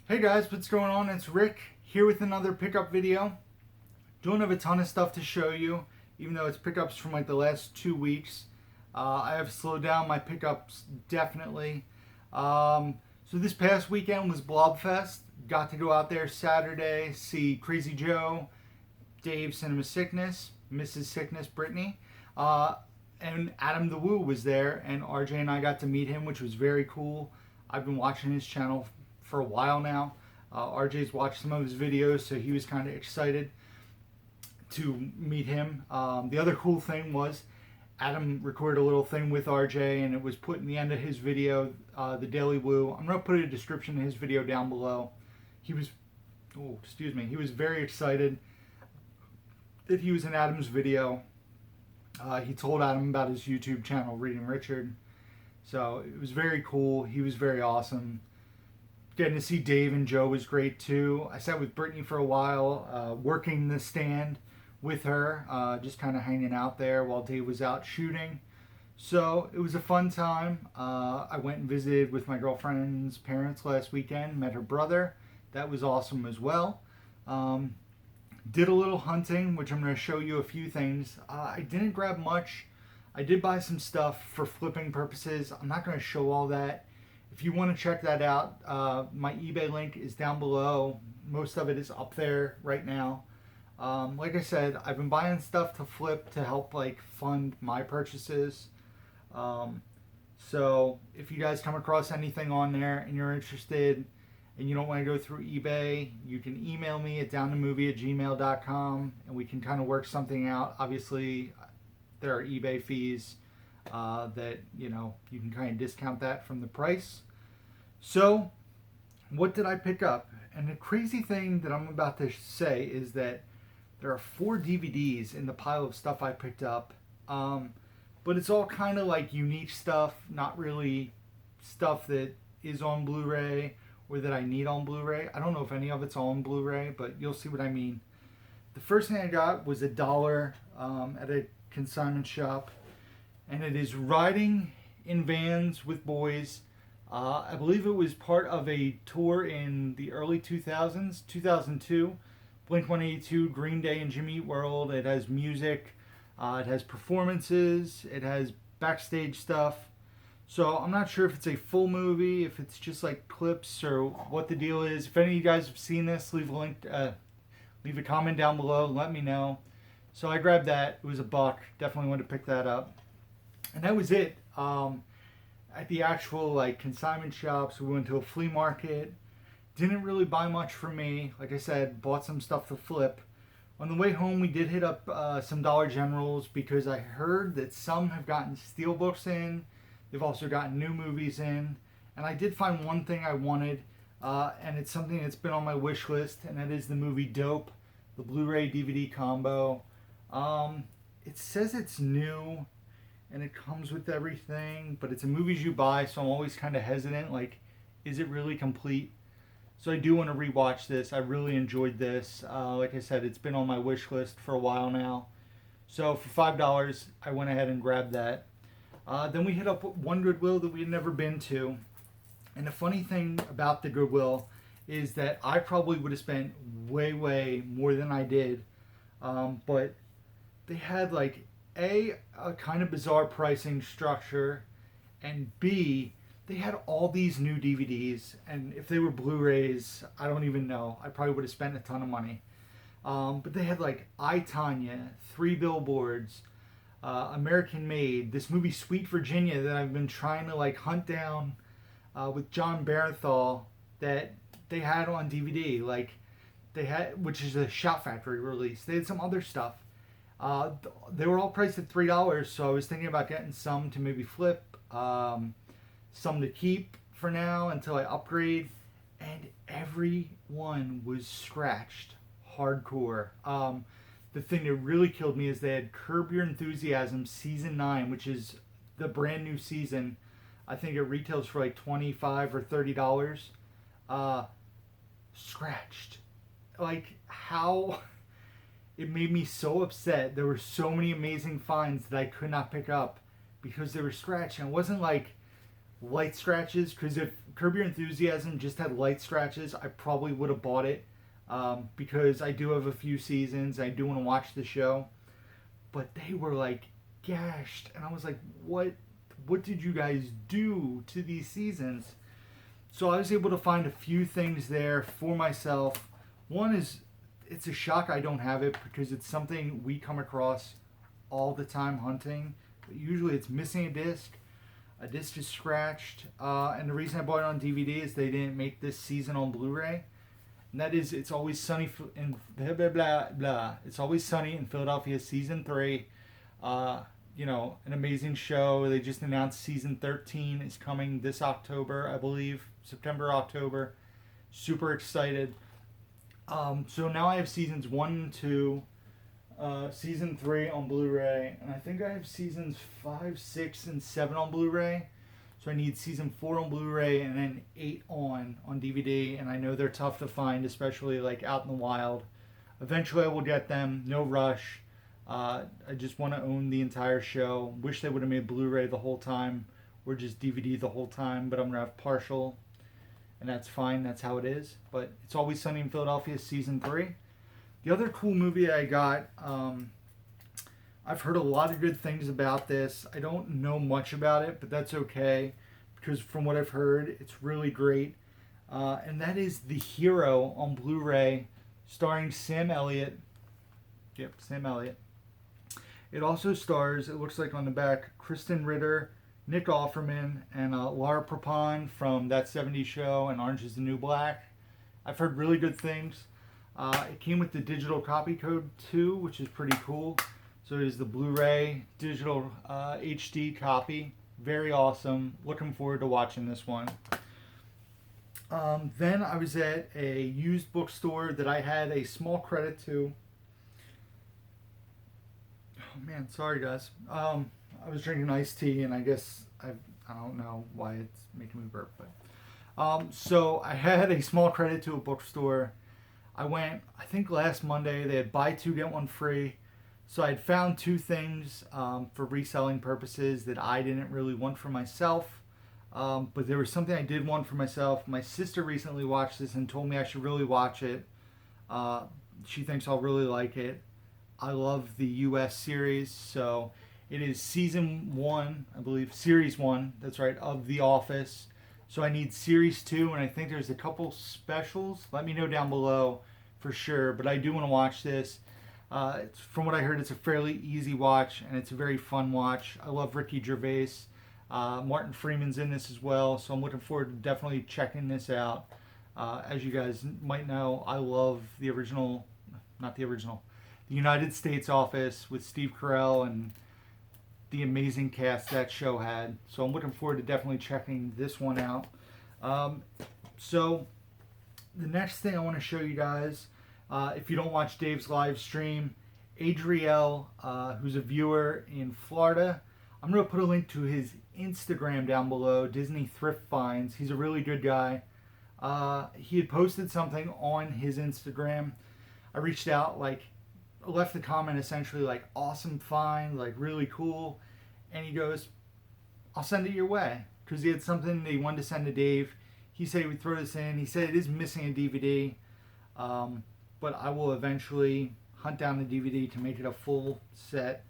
Hey guys, what's going on? It's Rick here with another pickup video. Don't have a ton of stuff to show you, even though it's pickups from like the last 2 weeks. I have slowed down my pickups definitely. So this past weekend was Blobfest. Got to go out there Saturday, see Crazy Joe, Dave Cinema Sickness, Mrs. Sickness, Brittany, and Adam the Woo was there, and RJ and I got to meet him, which was very cool. I've been watching his channel for a while now. RJ's watched some of his videos, so he was kind of excited to meet him. The other cool thing was Adam recorded a little thing with RJ, and it was put in the end of his video, the Daily Woo. I'm gonna put a description of his video down below. He was, he was very excited that he was in Adam's video. He told Adam about his YouTube channel, Reading Richard. So it was very cool. He was very awesome. Getting to see Dave and Joe was great too. I sat with Brittany for a while, working the stand with her, just kind of hanging out there while Dave was out shooting. So it was a fun time. I went and visited with my girlfriend's parents last weekend, met her brother. That was awesome as well. Did a little hunting, which I'm going to show you a few things. I didn't grab much. I did buy some stuff for flipping purposes. I'm not going to show all that. If you want to check that out, my eBay link is down below. Most of it is up there right now. Like I said, I've been buying stuff to flip to help like fund my purchases. So if you guys come across anything on there and you're interested and you don't want to go through eBay, you can email me at downtomovie@gmail.com and we can kind of work something out. Obviously, there are eBay fees that, you can kind of discount that from the price. So, what did I pick up? And the crazy thing that I'm about to say is that there are 4 DVDs in the pile of stuff I picked up. But it's all kind of like unique stuff, not really stuff that is on Blu-ray or that I need on Blu-ray. I don't know if any of it's on Blu-ray, but you'll see what I mean. The first thing I got was $1 at a consignment shop, and it is Riding in Vans with Boys. I believe it was part of a tour in the early 2000s, 2002. Blink-182, Green Day, and Jimmy Eat World. It has music, it has performances, it has backstage stuff. So I'm not sure if it's a full movie, if it's just like clips, or what the deal is. If any of you guys have seen this, leave a link, leave a comment down below, and let me know. So I grabbed that. It was $1. Definitely wanted to pick that up. And that was it. At the actual like consignment shops, we went to a flea market. Didn't really buy much for me. Like I said, bought some stuff to flip. On the way home, we did hit up some Dollar Generals because I heard that some have gotten steelbooks in. They've also gotten new movies in. And I did find one thing I wanted, and it's something that's been on my wish list, and that is the movie Dope, the Blu-ray DVD combo. It says it's new and it comes with everything, but it's a Movies You Buy, so I'm always kind of hesitant, like, is it really complete? So I do want to rewatch this. I really enjoyed this. Like I said, it's been on my wish list for a while now. So for $5, I went ahead and grabbed that. Then we hit up one Goodwill that we had never been to. And the funny thing about the Goodwill is that I probably would have spent way, way more than I did. But they had like a kind of bizarre pricing structure, and B, they had all these new DVDs, and if they were Blu-rays, I don't even know. I probably would have spent a ton of money. But they had like I, Tonya, 3 Billboards, American Made, this movie Sweet Virginia that I've been trying to like hunt down with John Barenthal, that they had on DVD. Like they had, which is a Shout Factory release. They had some other stuff. They were all priced at $3, so I was thinking about getting some to maybe flip, some to keep for now until I upgrade, and every one was scratched hardcore. The thing that really killed me is they had Curb Your Enthusiasm Season 9, which is the brand new season. I think it retails for like $25 or $30. Scratched. Like, how... It made me so upset. There were so many amazing finds that I could not pick up because they were scratched. And it wasn't like light scratches, because if Curb Your Enthusiasm just had light scratches, I probably would have bought it, because I do have a few seasons. I do want to watch the show, but they were like gashed, and I was like, what did you guys do to these seasons? So I was able to find a few things there for myself. One is, it's a shock I don't have it, because it's something we come across all the time hunting. But usually it's missing a disc. A disc is scratched. And the reason I bought it on DVD is they didn't make this season on Blu-ray. And that is, It's Always Sunny in blah, blah, blah, blah. It's Always Sunny in Philadelphia season 3. An amazing show. They just announced season 13 is coming this October, I believe. September, October. Super excited. So now I have seasons 1 and 2, season 3 on Blu-ray, and I think I have seasons 5, 6, and 7 on Blu-ray. So I need season 4 on Blu-ray and then 8 on DVD, and I know they're tough to find, especially like out in the wild. Eventually I will get them, no rush. I just want to own the entire show. Wish they would have made Blu-ray the whole time, or just DVD the whole time, but I'm going to have partial. And that's fine, that's how it is. But It's Always Sunny in Philadelphia season 3. The other cool movie I got, I've heard a lot of good things about this. I don't know much about it, but that's okay, because from what I've heard, it's really great. And that is The Hero on Blu-ray, starring Sam Elliott. Yep, Sam Elliott. It also stars, it looks like on the back, Kristen Ritter, Nick Offerman, and Laura Prepon from That 70s Show and Orange is the New Black. I've heard really good things. It came with the digital copy code too, which is pretty cool. So it is the Blu-ray digital HD copy. Very awesome. Looking forward to watching this one. Then I was at a used bookstore that I had a small credit to. Oh man, sorry guys. I was drinking iced tea, and I guess I don't know why it's making me burp, but so I had a small credit to a bookstore. I went, I think last Monday. They had buy two get one free, so I had found 2 things for reselling purposes that I didn't really want for myself, but there was something I did want for myself. My sister recently watched this and told me I should really watch it. She thinks I'll really like it. I love the US series, so it is season 1, I believe, series 1, that's right, of The Office. So I need series 2, and I think there's a couple specials. Let me know down below for sure, but I do want to watch this. From what I heard, it's a fairly easy watch, and it's a very fun watch. I love Ricky Gervais. Martin Freeman's in this as well, so I'm looking forward to definitely checking this out. As you guys might know, I love the original, not the original, the United States Office with Steve Carell and the amazing cast that show had. So I'm looking forward to definitely checking this one out. So the next thing I want to show you guys, if you don't watch Dave's live stream, Adriel, who's a viewer in Florida, I'm going to put a link to his Instagram down below, Disney Thrift Finds. He's a really good guy. He had posted something on his Instagram. I reached out, left the comment essentially like, awesome find, like really cool. And he goes, I'll send it your way. Because he had something that he wanted to send to Dave. He said he would throw this in. He said it is missing a DVD. But I will eventually hunt down the DVD to make it a full set.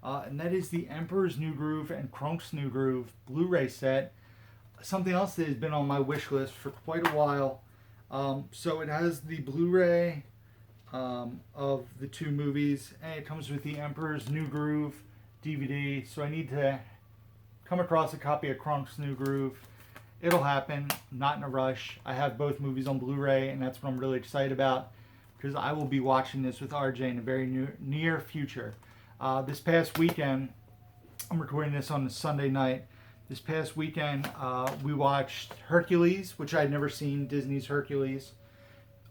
And that is the Emperor's New Groove and Krunk's New Groove Blu-ray set. Something else that has been on my wish list for quite a while. So it has the Blu-ray of the 2 movies, and it comes with the Emperor's New Groove DVD. So I need to come across a copy of Krunk's New Groove. It'll happen, not in a rush. I have both movies on Blu-ray, and that's what I'm really excited about, because I will be watching this with RJ in the very near future. This past weekend, I'm recording this on a Sunday night. This past weekend, we watched Hercules, which I'd never seen, Disney's Hercules.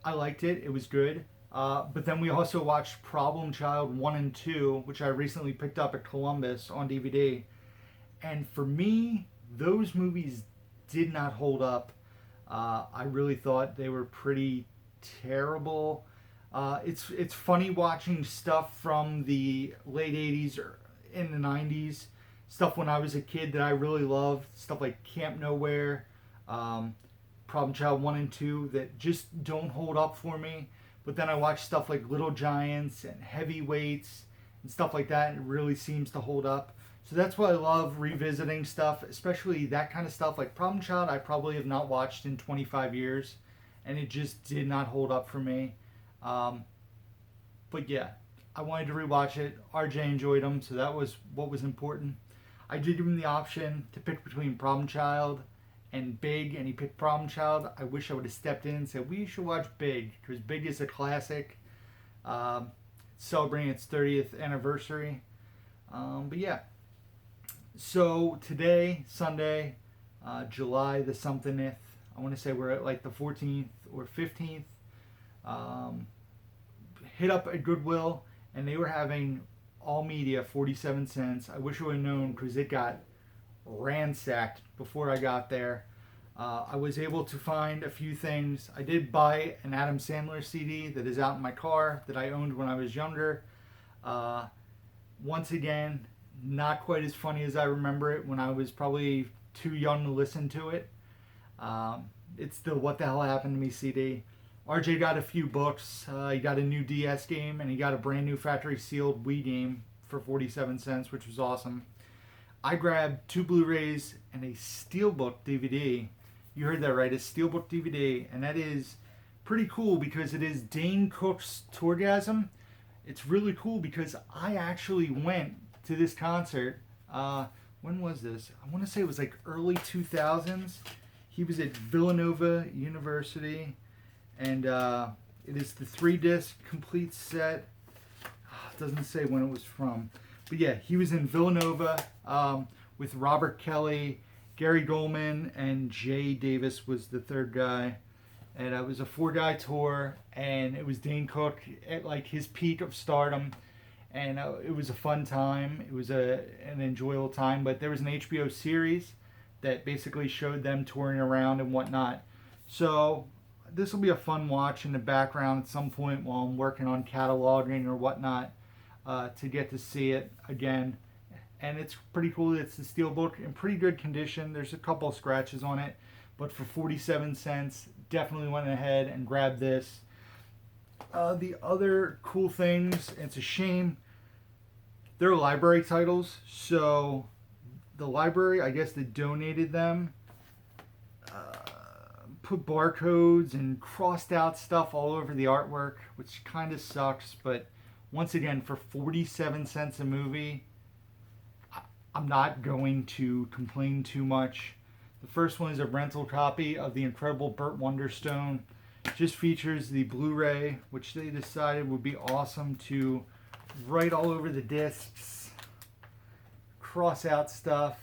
I liked it. It was good. But then we also watched Problem Child 1 and 2, which I recently picked up at Columbus on DVD. And for me, those movies did not hold up. I really thought they were pretty terrible. It's funny watching stuff from the late 80s or in the 90s stuff when I was a kid that I really loved, stuff like Camp Nowhere, um, Problem Child 1 and 2 that just don't hold up for me. But then I watch stuff like Little Giants and Heavyweights and stuff like that, and it really seems to hold up. So that's why I love revisiting stuff, especially that kind of stuff. Like Problem Child, I probably have not watched in 25 years, and it just did not hold up for me. But yeah, I wanted to rewatch it. RJ enjoyed them, so that was what was important. I did give him the option to pick between Problem Child and Big, and he picked Problem Child. I wish I would have stepped in and said, we should watch Big, because Big is a classic, celebrating its 30th anniversary. But yeah, so today, Sunday, July the somethingth, I want to say we're at like the 14th or 15th, hit up at Goodwill, and they were having all media 47 cents. I wish I would have known, because it got ransacked before I got there. I was able to find a few things. I did buy an Adam Sandler CD that is out in my car that I owned when I was younger. Once again, not quite as funny as I remember it when I was probably too young to listen to it. It's the What the Hell Happened to Me CD. RJ got a few books. He got a new DS game, and he got a brand new factory sealed Wii game for 47 cents, which was awesome. I grabbed 2 Blu-rays and a Steelbook DVD. You heard that right, a Steelbook DVD. And that is pretty cool because it is Dane Cook's Tourgasm. It's really cool because I actually went to this concert. When was this? I want to say it was like early 2000s. He was at Villanova University. And it is the 3-disc complete set. It doesn't say when it was from. But yeah, he was in Villanova with Robert Kelly, Gary Goldman, and Jay Davis was the third guy. And it was a 4-guy tour, and it was Dane Cook at like his peak of stardom. And it was a fun time. It was an enjoyable time. But there was an HBO series that basically showed them touring around and whatnot. So this will be a fun watch in the background at some point while I'm working on cataloging or whatnot. To get to see it again. And it's pretty cool. It's the Steelbook in pretty good condition. There's a couple of scratches on it, but for 47 cents, definitely went ahead and grabbed this. The other cool things, it's a shame, they're library titles, so the library, I guess they donated them, put barcodes and crossed out stuff all over the artwork, which kind of sucks, but once again, for 47 cents a movie, I'm not going to complain too much. The first one is a rental copy of the incredible Burt Wonderstone. Just features the Blu-ray, which they decided would be awesome to write all over the discs, cross out stuff,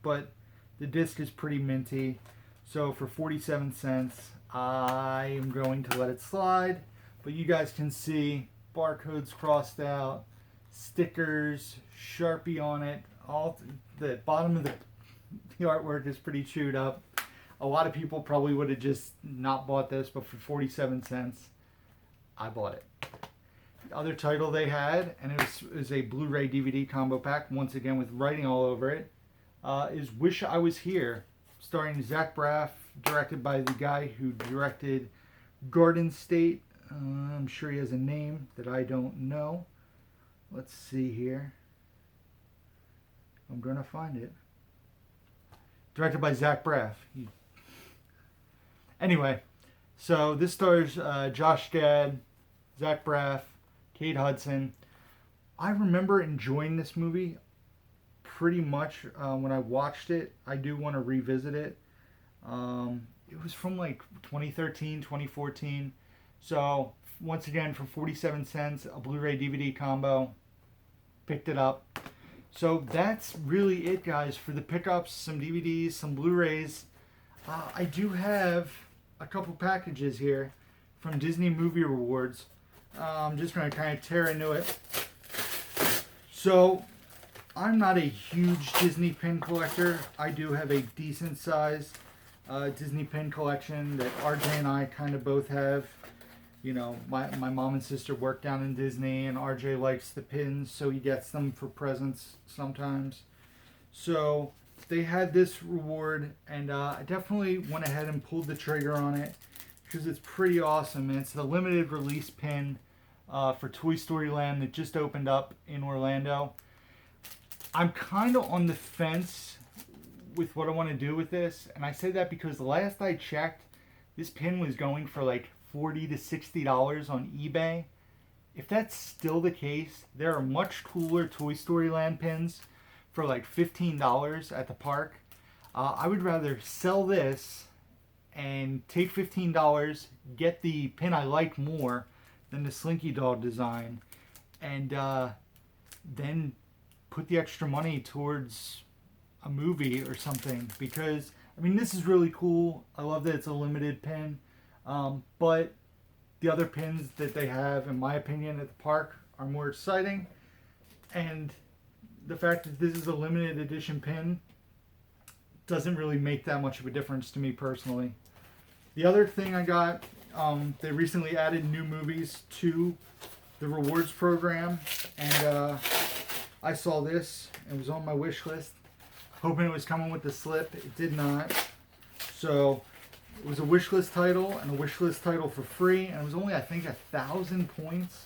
but the disc is pretty minty. So for 47 cents, I am going to let it slide, but you guys can see barcodes crossed out, stickers, Sharpie on it. All the bottom of the artwork is pretty chewed up. A lot of people probably would have just not bought this, but for 47 cents, I bought it. The other title they had, and it was a Blu-ray DVD combo pack, once again with writing all over it, is Wish I Was Here, starring Zach Braff, directed by the guy who directed Garden State. I'm sure he has a name that I don't know. Let's see here. I'm going to find it. Directed by Zach Braff. Anyway, so this stars Josh Gad, Zach Braff, Kate Hudson. I remember enjoying this movie pretty much when I watched it. I do want to revisit it. It was from like 2013, 2014. So, once again, for 47 cents, a Blu-ray DVD combo. Picked it up. So, that's really it, guys, for the pickups. Some DVDs, some Blu-rays. I do have a couple packages here from Disney Movie Rewards. I'm just going to kind of tear into it. So, I'm not a huge Disney pin collector. I do have a decent sized Disney pin collection that RJ and I kind of both have. You know, my mom and sister work down in Disney, and RJ likes the pins, so he gets them for presents sometimes. So they had this reward, and I definitely went ahead and pulled the trigger on it because it's pretty awesome. And it's the limited release pin for Toy Story Land that just opened up in Orlando. I'm kind of on the fence with what I want to do with this, and I say that because the last I checked, this pin was going for like $40 to $60 on eBay. If that's still the case, there are much cooler Toy Story Land pins for like $15 at the park. I would rather sell this and take $15, get the pin I like more than the Slinky Dog design, and then put the extra money towards a movie or something. Because, I mean, this is really cool. I love that it's a limited pin. But the other pins that they have, in my opinion, at the park are more exciting. And the fact that this is a limited edition pin doesn't really make that much of a difference to me personally. The other thing I got, they recently added new movies to the rewards program. And I saw this. It was on my wish list. Hoping it was coming with the slip. It did not. So it was a wish list title and a wish list title for free. And it was only, I think, 1,000 points.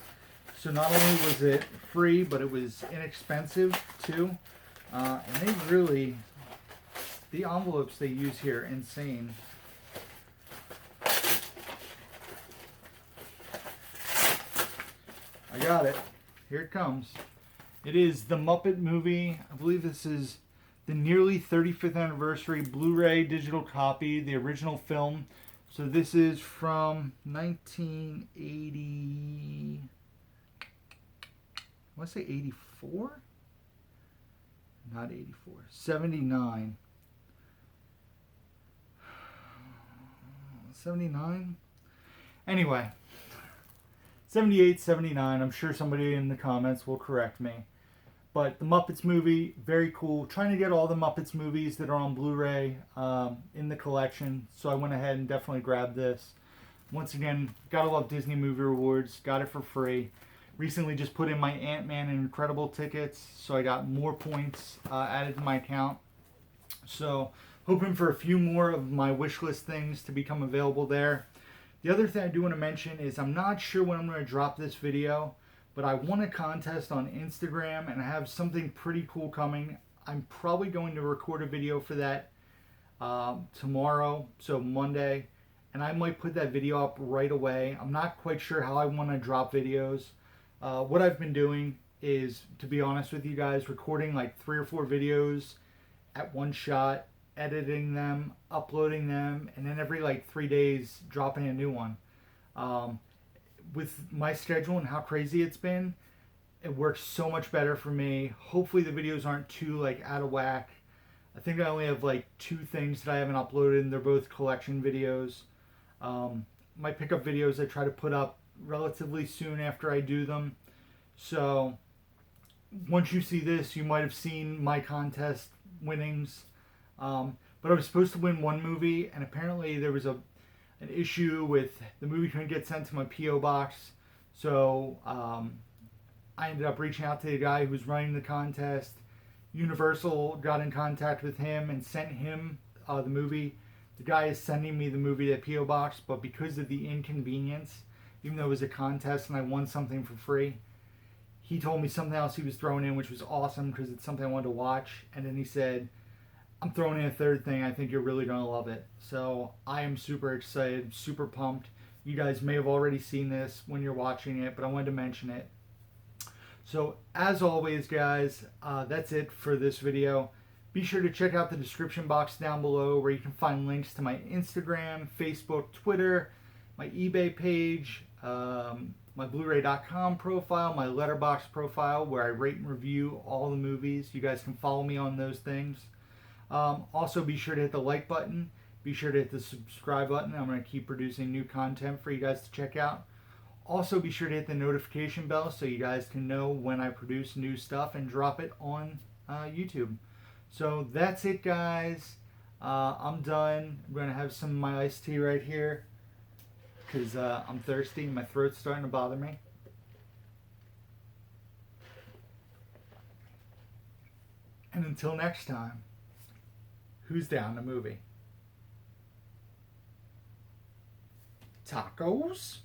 So not only was it free, but it was inexpensive too. And they really, the envelopes they use here, insane. I got it. Here it comes. It is the Muppet Movie. I believe this is the nearly 35th anniversary Blu-ray digital copy, the original film. So this is from 1980. I want to say 84? Not 84. 79. 79? Anyway. 78, 79. I'm sure somebody in the comments will correct me. But the Muppets Movie, very cool. Trying to get all the Muppets movies that are on Blu-ray in the collection. So I went ahead and definitely grabbed this. Once again, gotta love Disney Movie Rewards. Got it for free. Recently just put in my Ant-Man and Incredible tickets. So I got more points added to my account. So hoping for a few more of my wish list things to become available there. The other thing I do want to mention is I'm not sure when I'm going to drop this video, but I won a contest on Instagram and I have something pretty cool coming. I'm probably going to record a video for that tomorrow, so Monday, and I might put that video up right away. I'm not quite sure how I want to drop videos. What I've been doing is, to be honest with you guys, recording like 3 or 4 videos at one shot, editing them, uploading them, and then every like 3 days dropping a new one. With my schedule and how crazy it's been, it works so much better for me. Hopefully the videos aren't too like out of whack. I think I only have like 2 things that I haven't uploaded, and they're both collection videos. My pickup videos I try to put up relatively soon after I do them. So once you see this, you might have seen my contest winnings. But I was supposed to win one movie, and apparently there was an issue with the movie couldn't get sent to my P.O. box. So I ended up reaching out to the guy who was running the contest. Universal got in contact with him and sent him the movie. The guy is sending me the movie to P.O. box, but because of the inconvenience, even though it was a contest and I won something for free, he told me something else he was throwing in, which was awesome because it's something I wanted to watch. And then he said, I'm throwing in a third thing. I think you're really going to love it. So I am super excited, super pumped. You guys may have already seen this when you're watching it, but I wanted to mention it. So as always, guys, that's it for this video. Be sure to check out the description box down below where you can find links to my Instagram, Facebook, Twitter, my eBay page, my Blu-ray.com profile, my Letterboxd profile where I rate and review all the movies. You guys can follow me on those things. Also, be sure to hit the like button. Be sure to hit the subscribe button. I'm going to keep producing new content for you guys to check out. Also, be sure to hit the notification bell so you guys can know when I produce new stuff and drop it on YouTube. So that's it, guys. I'm done. I'm going to have some of my iced tea right here because I'm thirsty and my throat's starting to bother me. And until next time, who's down the movie? Tacos?